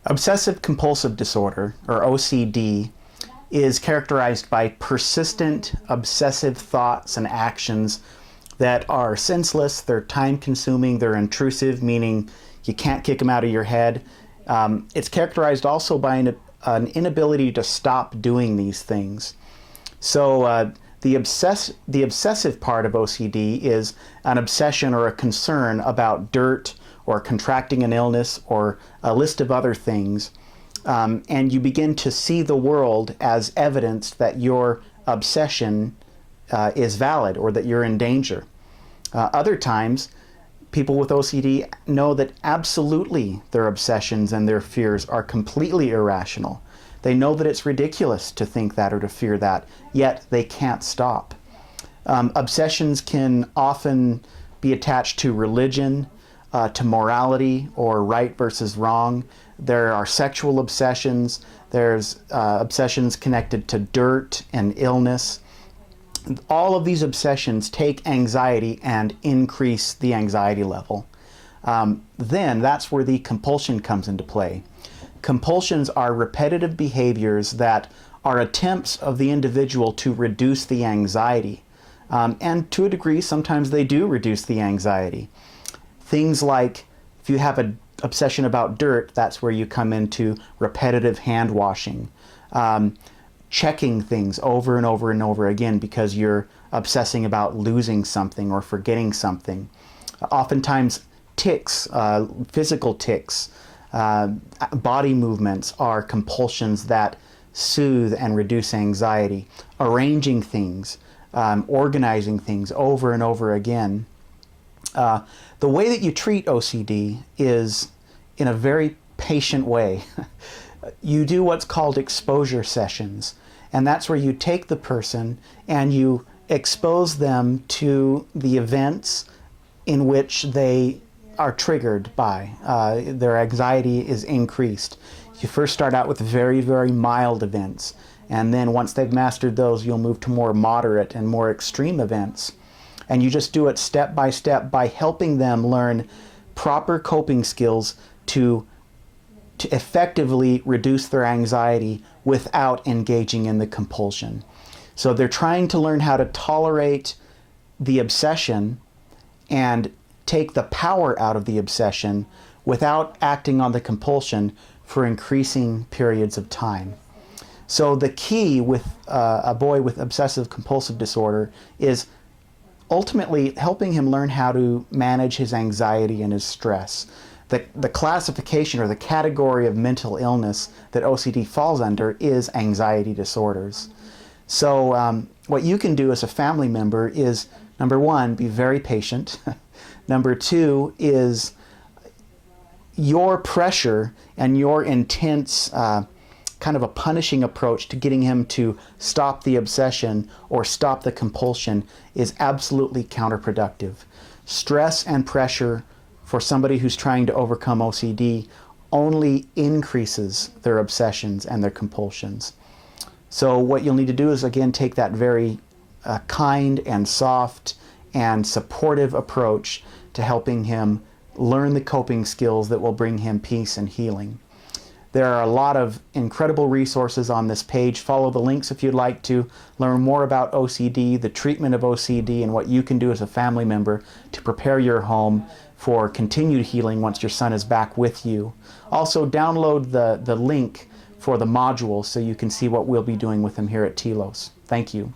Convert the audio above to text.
Obsessive compulsive disorder, or OCD, is characterized by persistent obsessive thoughts and actions that are senseless, they're time-consuming, they're intrusive, meaning you can't kick them out of your head. It's characterized also by an inability to stop doing these things. So the obsessive part of OCD is an obsession or a concern about dirt or contracting an illness or a list of other things. And you begin to see the world as evidence that your obsession is valid or that you're in danger. Other times, people with OCD know that absolutely their obsessions and their fears are completely irrational. They know that it's ridiculous to think that or to fear that, yet they can't stop. Obsessions can often be attached to religion, to morality or right versus wrong. There are sexual obsessions. There's obsessions connected to dirt and illness. All of these obsessions take anxiety and increase the anxiety level. Then that's where the compulsion comes into play. Compulsions are repetitive behaviors that are attempts of the individual to reduce the anxiety. And to a degree, sometimes they do reduce the anxiety. Things like, if you have an obsession about dirt, that's where you come into repetitive hand washing. Checking things over and over and over again because you're obsessing about losing something or forgetting something. Oftentimes tics, physical tics, body movements are compulsions that soothe and reduce anxiety. Arranging things, organizing things over and over again. The way that you treat OCD is in a very patient way. You do what's called exposure sessions, and that's where you take the person and you expose them to the events in which they are triggered by. Their anxiety is increased. You first start out with very, very mild events, and then once they've mastered those, you'll move to more moderate and more extreme events. And you just do it step by helping them learn proper coping skills to effectively reduce their anxiety without engaging in the compulsion. So they're trying to learn how to tolerate the obsession and take the power out of the obsession without acting on the compulsion for increasing periods of time. So the key with a boy with obsessive compulsive disorder is ultimately helping him learn how to manage his anxiety and his stress. The classification or the category of mental illness that OCD falls under is anxiety disorders. So what you can do as a family member is, number one, be very patient. Number two is your pressure and your intense kind of a punishing approach to getting him to stop the obsession or stop the compulsion is absolutely counterproductive. Stress and pressure for somebody who's trying to overcome OCD only increases their obsessions and their compulsions. So what you'll need to do is, again, take that very kind and soft and supportive approach to helping him learn the coping skills that will bring him peace and healing. There are a lot of incredible resources on this page. Follow the links if you'd like to learn more about OCD, the treatment of OCD, and what you can do as a family member to prepare your home for continued healing once your son is back with you. Also, download the link for the module so you can see what we'll be doing with him here at Telos. Thank you.